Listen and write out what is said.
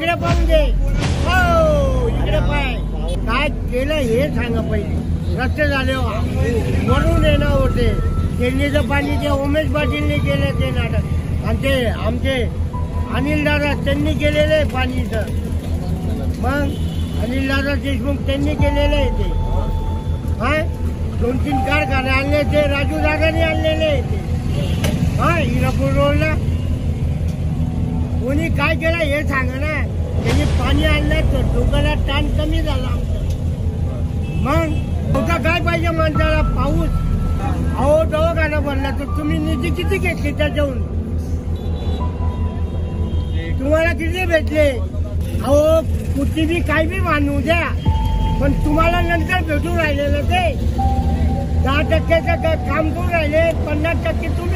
इकडे पाहून दे, हो इकडे पाय. काय केलं हे सांगा पहिले. रस्ते झाले वरून येणं होते. शेरणीचं पाणी ते उमेश पाटीलने केलं ते नाटक, आणि ते आमचे अनिल दादा त्यांनी केलेलं पाणीचं. मग अनिल दादा देशमुख त्यांनी केलेलं आहे ते. हा 2-3 कारखाने आणले ते राजू दादाने आणलेले आहे ते. हा हिरापूर रोडला कोणी काय केलं हे सांगा ना. त्यांनी पाणी आणलं तर डोक्याला ताण कमी झाला आमचं. मग होता काय पाहिजे माणसाला, पाऊस. अहो दवाखाना भरला तर तुम्ही निधी किती घेतली त्याच्याहून, तुम्हाला किती भेटले. अहो कुठे बी काय बी मानू द्या, पण तुम्हाला नंतर भेटून राहिलेलं ते 10% काम करून राहिले, 50% तुम्ही